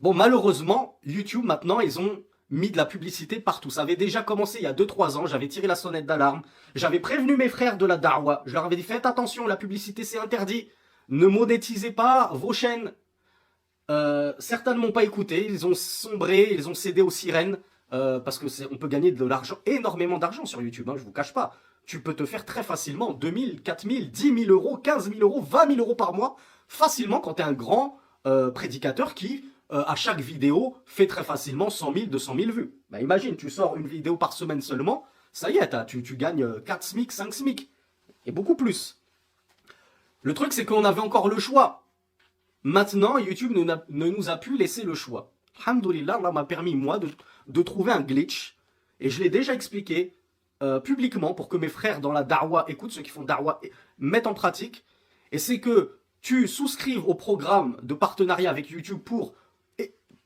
Bon, malheureusement, YouTube, maintenant, ils ont mis de la publicité partout. Ça avait déjà commencé il y a 2 3 ans. J'avais tiré la sonnette d'alarme. J'avais prévenu mes frères de la Darwa. Je leur avais dit, faites attention, la publicité, c'est interdit. Ne monétisez pas vos chaînes. Certains ne m'ont pas écouté. Ils ont sombré, ils ont cédé aux sirènes. Parce que on peut gagner de l'argent, énormément d'argent sur YouTube, hein, je vous cache pas. Tu peux te faire très facilement 2000, 4000, 10 000 euros, 15 000 euros, 20 000 euros par mois, facilement quand tu es un grand prédicateur qui, à chaque vidéo, fait très facilement 100 000, 200 000 vues. Bah, imagine, tu sors une vidéo par semaine seulement, ça y est, tu gagnes 4 SMIC, 5 SMIC, et beaucoup plus. Le truc, c'est qu'on avait encore le choix. Maintenant, YouTube ne nous a plus laissé le choix. Alhamdoulilah, Allah m'a permis, moi, de trouver un glitch. Et je l'ai déjà expliqué publiquement pour que mes frères dans la Darwa écoutent, ceux qui font Darwa, mettent en pratique. Et c'est que tu souscrives au programme de partenariat avec YouTube pour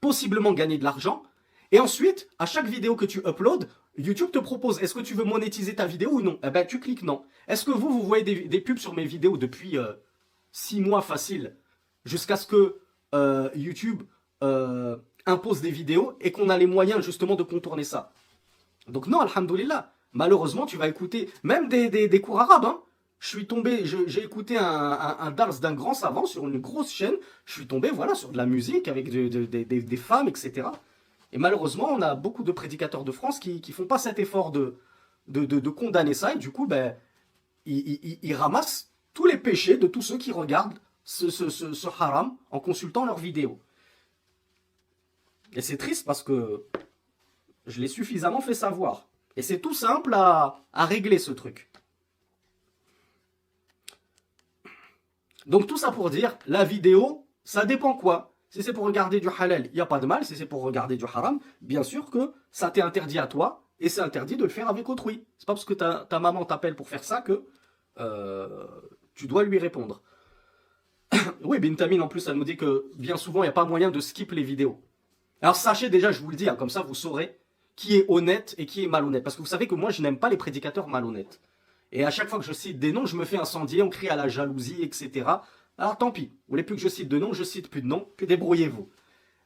possiblement gagner de l'argent. Et ensuite, à chaque vidéo que tu uploads, YouTube te propose, est-ce que tu veux monétiser ta vidéo ou non? Eh ben, tu cliques non. Est-ce que vous voyez des pubs sur mes vidéos depuis 6 mois facile, jusqu'à ce que YouTube impose des vidéos et qu'on a les moyens justement de contourner ça? Donc non, alhamdoulilah. Malheureusement, tu vas écouter même des cours arabes. Hein. Je suis tombé, j'ai écouté un dars d'un grand savant sur une grosse chaîne. Je suis tombé, voilà, sur de la musique avec des femmes, etc. Et malheureusement, on a beaucoup de prédicateurs de France qui font pas cet effort de condamner ça. Et du coup, ben, ils ramassent tous les péchés de tous ceux qui regardent ce haram en consultant leurs vidéos. Et c'est triste parce que je l'ai suffisamment fait savoir. Et c'est tout simple à régler ce truc. Donc tout ça pour dire, la vidéo, ça dépend quoi. Si c'est pour regarder du halal, il n'y a pas de mal. Si c'est pour regarder du haram, bien sûr que ça t'est interdit à toi et c'est interdit de le faire avec autrui. C'est pas parce que ta maman t'appelle pour faire ça que tu dois lui répondre. Oui, Bintamine en plus, elle nous dit que bien souvent, il n'y a pas moyen de skip les vidéos. Alors sachez déjà, je vous le dis, hein, comme ça vous saurez qui est honnête et qui est malhonnête. Parce que vous savez que moi, je n'aime pas les prédicateurs malhonnêtes. Et à chaque fois que je cite des noms, je me fais incendier, on crie à la jalousie, etc. Alors tant pis, vous voulez plus que je cite de noms, je cite plus de noms, puis débrouillez-vous.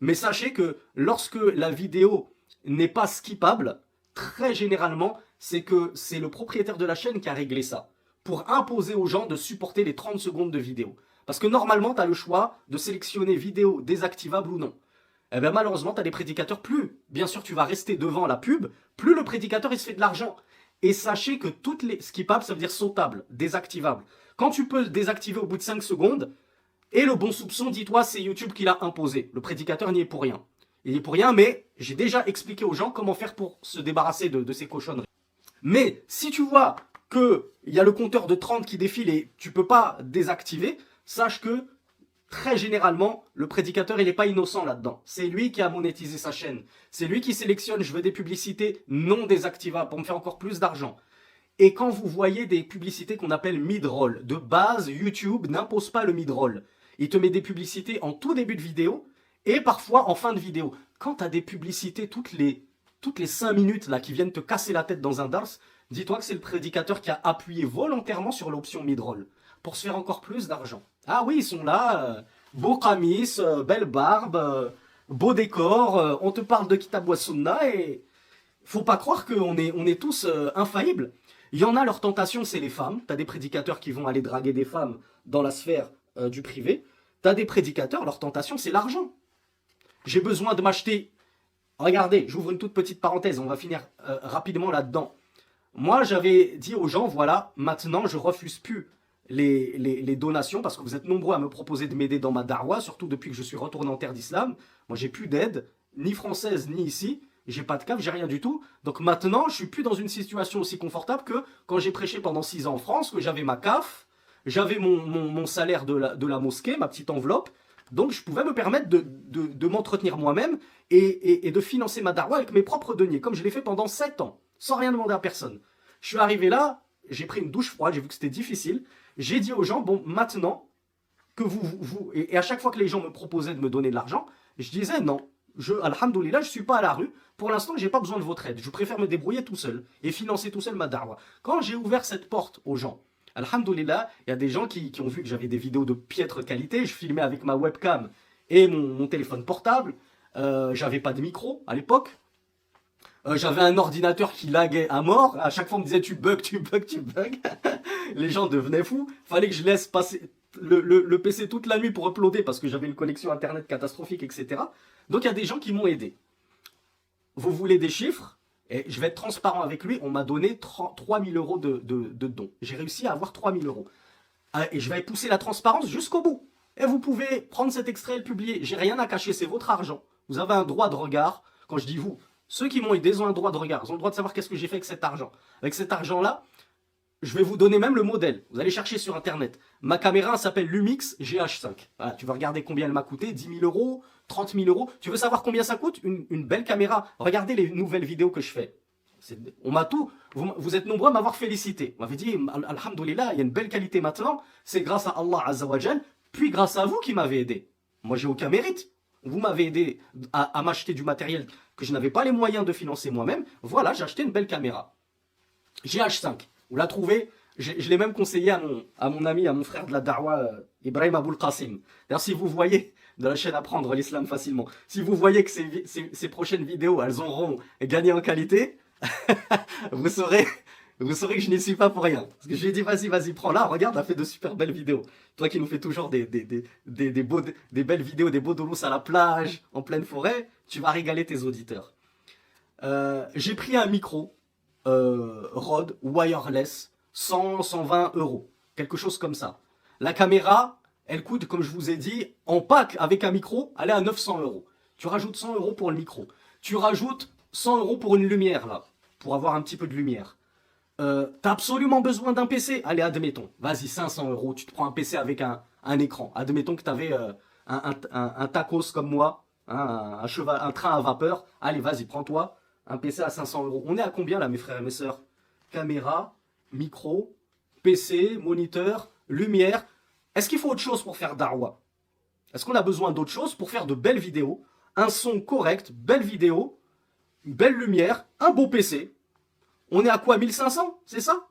Mais sachez que lorsque la vidéo n'est pas skippable, très généralement, c'est que c'est le propriétaire de la chaîne qui a réglé ça. Pour imposer aux gens de supporter les 30 secondes de vidéo. Parce que normalement, tu as le choix de sélectionner vidéo désactivable ou non. Eh bien malheureusement, tu as des prédicateurs, plus bien sûr tu vas rester devant la pub, plus le prédicateur il se fait de l'argent. Et sachez que toutes les skippables, ça veut dire sautables, désactivables. Quand tu peux désactiver au bout de 5 secondes, et le bon soupçon, dis-toi, c'est YouTube qui l'a imposé. Le prédicateur n'y est pour rien. Il n'y est pour rien, mais j'ai déjà expliqué aux gens comment faire pour se débarrasser de ces cochonneries. Mais si tu vois qu'il y a le compteur de 30 qui défile et tu peux pas désactiver, sache que très généralement, le prédicateur, il n'est pas innocent là-dedans. C'est lui qui a monétisé sa chaîne. C'est lui qui sélectionne, je veux des publicités non désactivables pour me faire encore plus d'argent. Et quand vous voyez des publicités qu'on appelle mid-roll, de base, YouTube n'impose pas le mid-roll. Il te met des publicités en tout début de vidéo et parfois en fin de vidéo. Quand tu as des publicités toutes les 5 minutes là, qui viennent te casser la tête dans un dars, dis-toi que c'est le prédicateur qui a appuyé volontairement sur l'option mid-roll pour se faire encore plus d'argent. Ah oui, ils sont là, beau camis, belle barbe, beau décor, on te parle de Kitab wa Sunna et faut pas croire qu'on est tous infaillibles. Il y en a, leur tentation, c'est les femmes. T'as des prédicateurs qui vont aller draguer des femmes dans la sphère du privé. T'as des prédicateurs, leur tentation, c'est l'argent. J'ai besoin de m'acheter... Regardez, j'ouvre une toute petite parenthèse, on va finir rapidement là-dedans. Moi, j'avais dit aux gens, voilà, maintenant, je refuse plus les donations, parce que vous êtes nombreux à me proposer de m'aider dans ma darwa, surtout depuis que je suis retourné en terre d'islam. Moi, j'ai plus d'aide, ni française, ni ici. J'ai pas de CAF, j'ai rien du tout. Donc maintenant, je suis plus dans une situation aussi confortable que quand j'ai prêché pendant 6 ans en France, que j'avais ma CAF, j'avais mon salaire de la mosquée, ma petite enveloppe. Donc je pouvais me permettre de m'entretenir moi-même et de financer ma darwa avec mes propres deniers, comme je l'ai fait pendant 7 ans, sans rien demander à personne. Je suis arrivé là, j'ai pris une douche froide, j'ai vu que c'était difficile. J'ai dit aux gens, bon, maintenant que et à chaque fois que les gens me proposaient de me donner de l'argent, je disais non. Alhamdoulilah, je ne suis pas à la rue. Pour l'instant, je n'ai pas besoin de votre aide. Je préfère me débrouiller tout seul et financer tout seul ma darwa. Quand j'ai ouvert cette porte aux gens, alhamdoulilah, il y a des gens qui ont vu que j'avais des vidéos de piètre qualité. Je filmais avec ma webcam et mon téléphone portable. J'avais pas de micro à l'époque. J'avais un ordinateur qui laguait à mort. À chaque fois, on me disait tu bugs, tu bugs, tu bugs. Les gens devenaient fous. Fallait que je laisse passer le PC toute la nuit pour uploader parce que j'avais une connexion internet catastrophique, etc. Donc il y a des gens qui m'ont aidé. Vous voulez des chiffres? Et je vais être transparent avec lui. On m'a donné 3 000 euros de dons. J'ai réussi à avoir 3 000 euros. Et je vais pousser la transparence jusqu'au bout. Et vous pouvez prendre cet extrait et le publier. J'ai rien à cacher, c'est votre argent. Vous avez un droit de regard. Quand je dis vous, ceux qui m'ont aidé ils ont un droit de regard. Ils ont le droit de savoir qu'est-ce que j'ai fait avec cet argent. Avec cet argent-là, je vais vous donner même le modèle. Vous allez chercher sur Internet. Ma caméra s'appelle Lumix GH5. Voilà, tu veux regarder combien elle m'a coûté? 10 000 euros, 30 000 euros. Tu veux savoir combien ça coûte? Une belle caméra. Regardez les nouvelles vidéos que je fais. On m'a tout. Vous êtes nombreux à m'avoir félicité. Vous m'avez dit, alhamdoulilah, il y a une belle qualité maintenant. C'est grâce à Allah Azzawajal, puis grâce à vous qui m'avez aidé. Moi, j'ai aucun mérite. Vous m'avez aidé à m'acheter du matériel que je n'avais pas les moyens de financer moi-même. Voilà, j'ai acheté une belle caméra. GH5. Vous la trouvez? Je l'ai même conseillé à mon ami, à mon frère de la Da'wa, Ibrahim Aboul Qasim. D'ailleurs, si vous voyez de la chaîne Apprendre l'Islam facilement, si vous voyez que ces prochaines vidéos, elles auront gagné en qualité, vous saurez que je n'y suis pas pour rien. Parce que je lui ai dit, vas-y, prends-la, regarde, elle a fait de super belles vidéos. Toi qui nous fais toujours des belles vidéos, des beaux dolous à la plage, en pleine forêt, tu vas régaler tes auditeurs. J'ai pris un micro Rode wireless, 120 euros, quelque chose comme ça. La caméra, elle coûte, comme je vous ai dit, en pack avec un micro, elle est à 900 euros. Tu rajoutes 100 euros pour le micro. Tu rajoutes 100 euros pour une lumière, là, pour avoir un petit peu de lumière. T'as absolument besoin d'un PC? Allez, admettons. Vas-y, 500 euros. Tu te prends un PC avec un écran. Admettons que t'avais un tacos comme moi, hein, un train à vapeur. Allez, vas-y, prends-toi un PC à 500 euros. On est à combien là, mes frères et mes sœurs? Caméra, micro, PC, moniteur, lumière. Est-ce qu'il faut autre chose pour faire Darwa? Est-ce qu'on a besoin d'autre chose pour faire de belles vidéos? Un son correct, belle vidéo, une belle lumière, un beau PC. On est à quoi? 1500? C'est ça?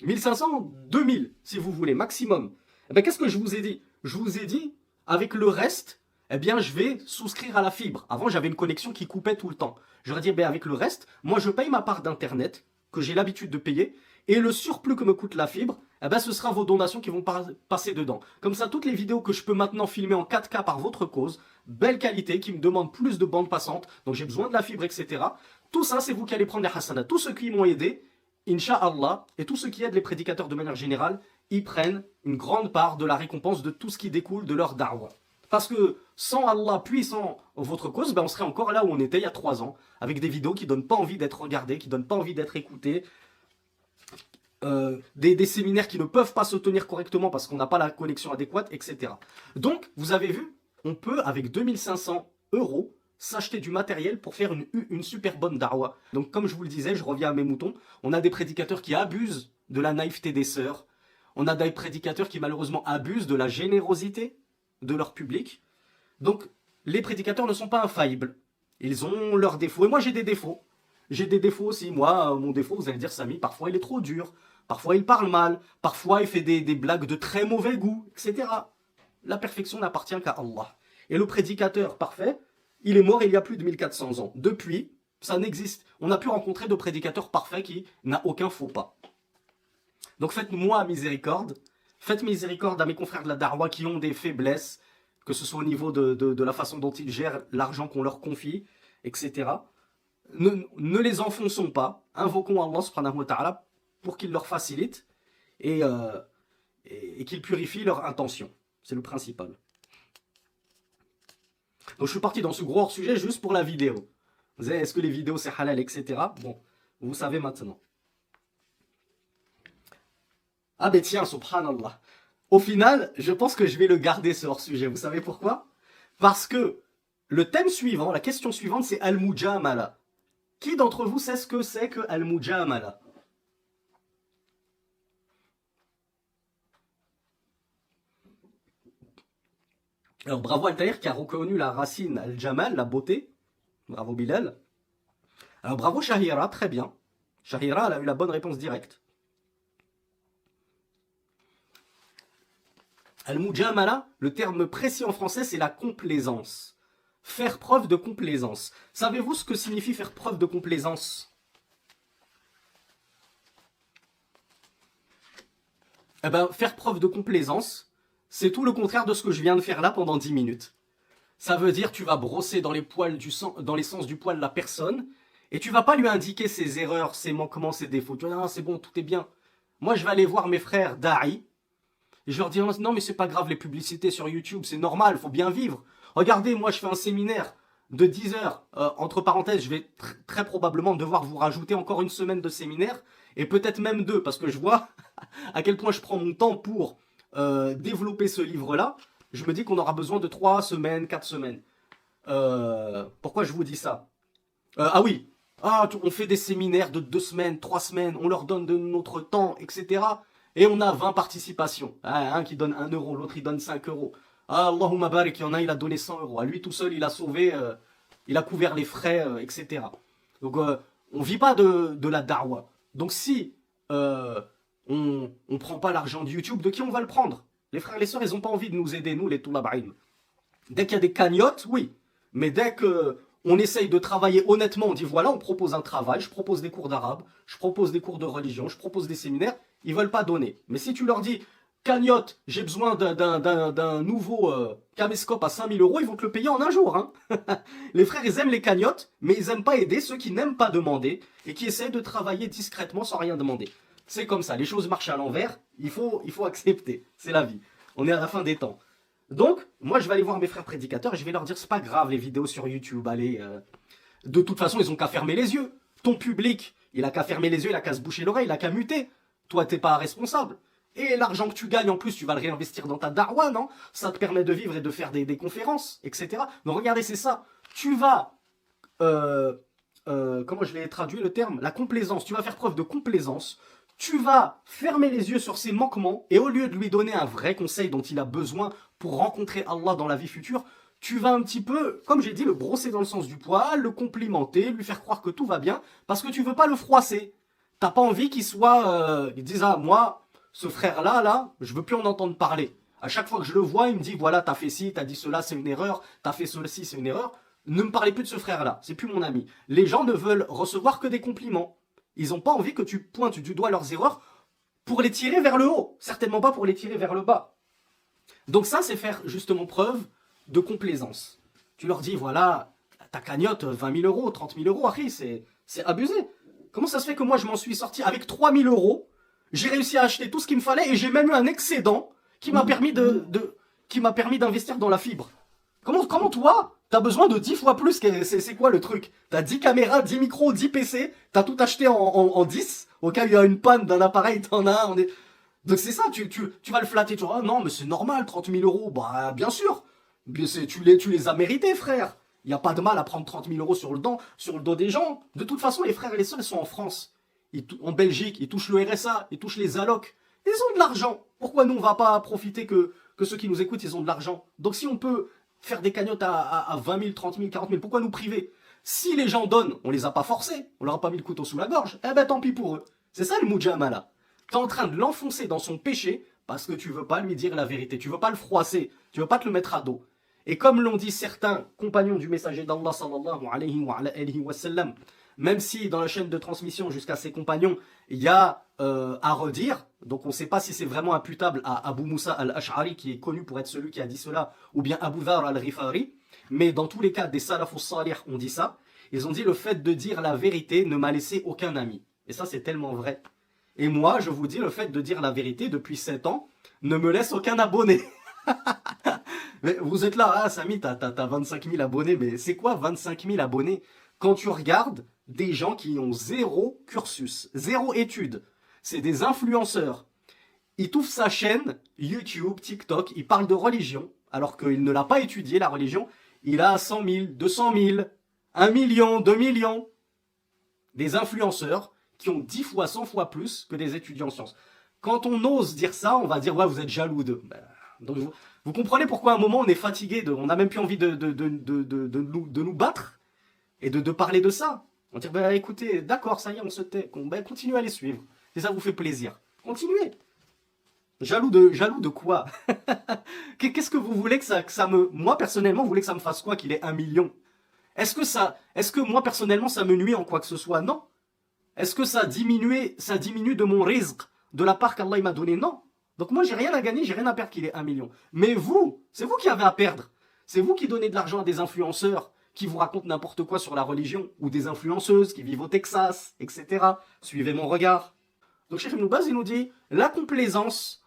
1500? 2000, si vous voulez, maximum. Eh bien, qu'est-ce que je vous ai dit? Je vous ai dit, avec le reste, eh bien, je vais souscrire à la fibre. Avant, j'avais une connexion qui coupait tout le temps. J'aurais dit, ben, avec le reste, moi, je paye ma part d'Internet, que j'ai l'habitude de payer, et le surplus que me coûte la fibre, eh ben, ce sera vos donations qui vont passer dedans. Comme ça, toutes les vidéos que je peux maintenant filmer en 4K par votre cause, belle qualité, qui me demandent plus de bande passante, donc j'ai besoin de la fibre, etc. Tout ça, c'est vous qui allez prendre les hasanats. Tous ceux qui m'ont aidé, Inch'Allah, et tous ceux qui aident les prédicateurs de manière générale, ils prennent une grande part de la récompense de tout ce qui découle de leur da'wah. Parce que sans Allah, puis sans votre cause, ben on serait encore là où on était il y a 3 ans, avec des vidéos qui ne donnent pas envie d'être regardées, qui ne donnent pas envie d'être écoutées, des séminaires qui ne peuvent pas se tenir correctement parce qu'on n'a pas la connexion adéquate, etc. Donc, vous avez vu, on peut, avec 2500 euros, s'acheter du matériel pour faire une super bonne da'wah. Donc, comme je vous le disais, je reviens à mes moutons, on a des prédicateurs qui abusent de la naïveté des sœurs, on a des prédicateurs qui malheureusement abusent de la générosité de leur public. Donc, les prédicateurs ne sont pas infaillibles. Ils ont leurs défauts. Et moi, j'ai des défauts. J'ai des défauts aussi. Moi, mon défaut, vous allez dire, Samy, parfois il est trop dur. Parfois il parle mal. Parfois il fait des blagues de très mauvais goût, etc. La perfection n'appartient qu'à Allah. Et le prédicateur parfait, il est mort il y a plus de 1400 ans. Depuis, ça n'existe. On a pu rencontrer de prédicateurs parfaits qui n'a aucun faux pas. Donc faites-moi miséricorde. Faites miséricorde à mes confrères de la Darwa qui ont des faiblesses, que ce soit au niveau de la façon dont ils gèrent l'argent qu'on leur confie, etc. Ne les enfonçons pas. Invoquons Allah subhanahu wa ta'ala pour qu'il leur facilite et qu'il purifie leur intention. C'est le principal. Donc je suis parti dans ce gros hors-sujet juste pour la vidéo. Vous savez, est-ce que les vidéos c'est halal, etc. Bon, vous savez maintenant. Ah ben tiens, subhanallah. Au final, je pense que je vais le garder ce hors-sujet. Vous savez pourquoi? Parce que le thème suivant, la question suivante, c'est Al-Mujamala. Qui d'entre vous sait ce que c'est que Al-Mujamala? Alors bravo Altaïr qui a reconnu la racine Al-Jamal, la beauté. Bravo Bilal. Alors bravo Shahira, très bien. Shahira, elle a eu la bonne réponse directe. Al-mujamala, le terme précis en français, c'est la complaisance. Faire preuve de complaisance. Savez-vous ce que signifie faire preuve de complaisance? Eh ben, faire preuve de complaisance, c'est tout le contraire de ce que je viens de faire là pendant 10 minutes. Ça veut dire tu vas brosser dans les poils dans les sens du poil la personne et tu vas pas lui indiquer ses erreurs, ses manquements, ses défauts. Tu vas dire ah, c'est bon, tout est bien. Moi, je vais aller voir mes frères Da'i et je leur dis non mais c'est pas grave les publicités sur YouTube, c'est normal, faut bien vivre. Regardez, moi je fais un séminaire de 10 heures. Entre parenthèses, je vais très probablement devoir vous rajouter encore une semaine de séminaire et peut-être même deux parce que je vois à quel point je prends mon temps pour développer ce livre-là. Je me dis qu'on aura besoin de 3 semaines, 4 semaines. Pourquoi je vous dis ça? Ah oui, on fait des séminaires de 2 semaines, 3 semaines, on leur donne de notre temps, etc. Et on a 20 participations. Un qui donne 1 euro, l'autre il donne 5 euros. Ah, Allahumma barik, il y en a, il a donné 100 euros. À lui tout seul, il a sauvé, il a couvert les frais, etc. Donc, on vit pas de la darwa. Donc, si on prend pas l'argent de YouTube, de qui on va le prendre? Les frères et les sœurs, ils ont pas envie de nous aider, nous, les toulabaïm. Dès qu'il y a des cagnottes, oui. Mais dès que on essaye de travailler honnêtement, on dit voilà, on propose un travail, je propose des cours d'arabe, je propose des cours de religion, je propose des séminaires, ils veulent pas donner. Mais si tu leur dis cagnotte, j'ai besoin d'un nouveau caméscope à 5000 euros, ils vont te le payer en un jour. Hein. Les frères, ils aiment les cagnottes, mais ils aiment pas aider ceux qui n'aiment pas demander et qui essaient de travailler discrètement sans rien demander. C'est comme ça, les choses marchent à l'envers, il faut accepter, c'est la vie. On est à la fin des temps. Donc, moi je vais aller voir mes frères prédicateurs et je vais leur dire c'est pas grave les vidéos sur YouTube, allez. De toute façon, ils ont qu'à fermer les yeux. Ton public, il a qu'à fermer les yeux, il a qu'à se boucher l'oreille, il a qu'à muter. Toi, t'es pas responsable. Et l'argent que tu gagnes, en plus, tu vas le réinvestir dans ta darwa, non? Ça te permet de vivre et de faire des conférences, etc. Donc regardez, c'est ça. Tu vas... comment je l'ai traduit le terme? La complaisance. Tu vas faire preuve de complaisance. Tu vas fermer les yeux sur ses manquements et au lieu de lui donner un vrai conseil dont il a besoin pour rencontrer Allah dans la vie future, tu vas un petit peu, comme j'ai dit, le brosser dans le sens du poil, le complimenter, lui faire croire que tout va bien, parce que tu veux pas le froisser. T'as pas envie qu'il soit... il dise, ah, moi, ce frère-là, je veux plus en entendre parler. À chaque fois que je le vois, il me dit, voilà, t'as fait ci, t'as dit cela, c'est une erreur, t'as fait ceci, c'est une erreur. Ne me parlez plus de ce frère-là, c'est plus mon ami. Les gens ne veulent recevoir que des compliments. Ils n'ont pas envie que tu pointes du doigt leurs erreurs pour les tirer vers le haut. Certainement pas pour les tirer vers le bas. Donc ça, c'est faire justement preuve de complaisance. Tu leur dis, voilà, ta cagnotte, 20 000 euros, 30 000 euros, Harry, c'est abusé. Comment ça se fait que moi, je m'en suis sorti avec 3 000 euros, j'ai réussi à acheter tout ce qu'il me fallait et j'ai même eu un excédent qui m'a permis d'investir dans la fibre. Comment toi, t'as besoin de 10 fois plus? C'est quoi le truc? T'as 10 caméras, 10 micros, 10 PC, t'as tout acheté en 10. Au cas où il y a une panne d'un appareil, t'en as un. Donc c'est ça, tu vas le flatter. Tu vois, ah non, mais c'est normal, 30 000 euros. Bah, bien sûr. Tu les as mérités, frère. Il n'y a pas de mal à prendre 30 000 euros sur le dos des gens. De toute façon, les frères et les sœurs, ils sont en France. En Belgique, ils touchent le RSA, ils touchent les allocs. Ils ont de l'argent. Pourquoi nous, on va pas profiter que ceux qui nous écoutent, ils ont de l'argent? Donc si on peut faire des cagnottes à 20 000, 30 000, 40 000, pourquoi nous priver? Si les gens donnent, on les a pas forcés, on leur a pas mis le couteau sous la gorge, eh ben tant pis pour eux. C'est ça le mujamala. T'es en train de l'enfoncer dans son péché parce que tu veux pas lui dire la vérité, tu veux pas le froisser, tu veux pas te le mettre à dos. Et comme l'ont dit certains compagnons du messager d'Allah sallallahu alayhi wa sallam, même si dans la chaîne de transmission jusqu'à ses compagnons, il y a à redire, donc on ne sait pas si c'est vraiment imputable à Abu Moussa al-Ash'ari, qui est connu pour être celui qui a dit cela, ou bien Abu Dhar al-Ghifari, mais dans tous les cas, des salafus salih ont dit ça. Ils ont dit le fait de dire la vérité ne m'a laissé aucun ami. Et ça, c'est tellement vrai. Et moi, je vous dis, le fait de dire la vérité depuis 7 ans ne me laisse aucun abonné. Mais vous êtes là, ah Samy, t'as 25 000 abonnés, mais c'est quoi 25 000 abonnés? Quand tu regardes des gens qui ont zéro cursus, zéro étude, c'est des influenceurs. Il t'ouvre sa chaîne, YouTube, TikTok, il parle de religion, alors qu'il ne l'a pas étudié, la religion. Il a 100 000, 200 000, 1 million, 2 millions. Des influenceurs qui ont 10 fois, 100 fois plus que des étudiants en sciences. Quand on ose dire ça, on va dire, ouais, vous êtes jaloux d'eux. Donc, vous comprenez pourquoi à un moment on est fatigué, on n'a même plus envie de nous battre et de parler de ça. On dit, bah, écoutez, d'accord, ça y est, on se tait. Bah, continuez à les suivre. Si ça vous fait plaisir, continuez. Jaloux de quoi? Qu'est-ce que vous voulez que ça me... Moi, personnellement, vous voulez que ça me fasse quoi qu'il ait 1 million? Est-ce que moi, personnellement, ça me nuit en quoi que ce soit? Non. Est-ce que ça diminue de mon rizq, de la part qu'Allah il m'a donné? Non. Donc moi, j'ai rien à gagner, j'ai rien à perdre qu'il ait 1 million. Mais vous, c'est vous qui avez à perdre. C'est vous qui donnez de l'argent à des influenceurs qui vous racontent n'importe quoi sur la religion, ou des influenceuses qui vivent au Texas, etc. Suivez mon regard. Donc Cheikh Ibn Baz, il nous dit, la complaisance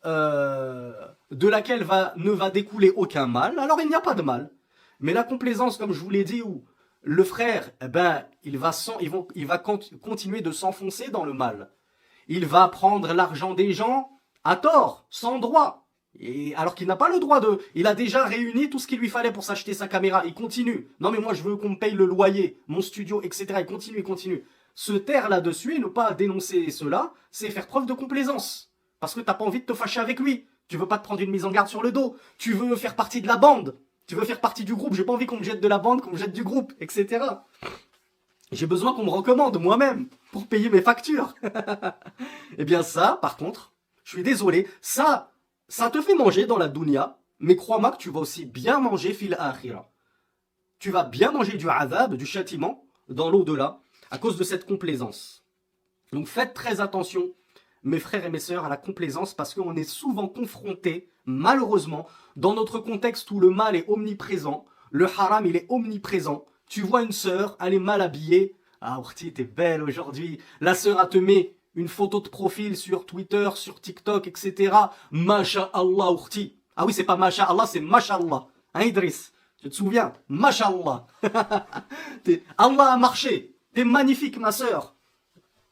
de laquelle ne va découler aucun mal, alors il n'y a pas de mal. Mais la complaisance, comme je vous l'ai dit, où le frère, eh ben, il va continuer de s'enfoncer dans le mal. Il va prendre l'argent des gens à tort, sans droit. Et alors qu'il n'a pas le droit de... Il a déjà réuni tout ce qu'il lui fallait pour s'acheter sa caméra. Il continue. Non mais moi je veux qu'on me paye le loyer, mon studio, etc. Il continue, il continue. Se taire là-dessus et ne pas dénoncer cela, c'est faire preuve de complaisance. Parce que t'as pas envie de te fâcher avec lui. Tu veux pas te prendre une mise en garde sur le dos. Tu veux faire partie de la bande. Tu veux faire partie du groupe. J'ai pas envie qu'on me jette de la bande, qu'on me jette du groupe, etc. J'ai besoin qu'on me recommande moi-même pour payer mes factures. Eh bien ça, par contre, je suis désolé, ça te fait manger dans la dunya, mais crois-moi que tu vas aussi bien manger fil akhira. Tu vas bien manger du azab, du châtiment, dans l'au-delà, à cause de cette complaisance. Donc faites très attention, mes frères et mes sœurs, à la complaisance, parce qu'on est souvent confronté, malheureusement, dans notre contexte où le mal est omniprésent, le haram il est omniprésent. Tu vois une sœur, elle est mal habillée. Ah, Ourti, t'es belle aujourd'hui. La sœur, elle te met une photo de profil sur Twitter, sur TikTok, etc. Masha'Allah, Ourti. Ah oui, c'est pas Masha'Allah, c'est Masha'Allah. Hein, Idriss? Tu te souviens? Masha'Allah. Allah a marché. T'es magnifique, ma sœur.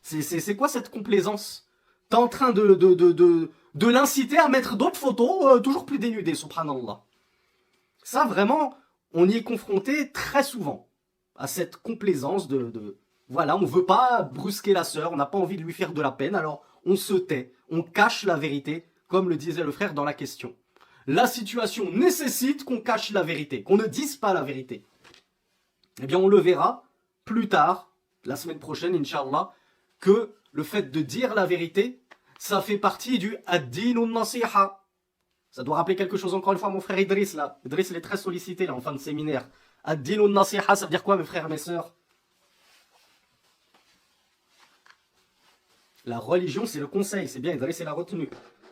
C'est quoi cette complaisance? T'es en train de l'inciter à mettre d'autres photos toujours plus dénudées, subhanallah. Ça, vraiment, on y est confronté très souvent à cette complaisance voilà, on veut pas brusquer la sœur, on n'a pas envie de lui faire de la peine, alors on se tait, on cache la vérité, comme le disait le frère dans la question. La situation nécessite qu'on cache la vérité, qu'on ne dise pas la vérité. Eh bien, on le verra plus tard, la semaine prochaine, Inch'Allah, que le fait de dire la vérité, ça fait partie du ad-din nasiha. Ça doit rappeler quelque chose encore une fois, mon frère Idriss, là. Idriss, il est très sollicité, là, en fin de séminaire. Ad-din nasiha, ça veut dire quoi, mes frères et mes sœurs? La religion, c'est le conseil. C'est bien, Idriss, il a retenu.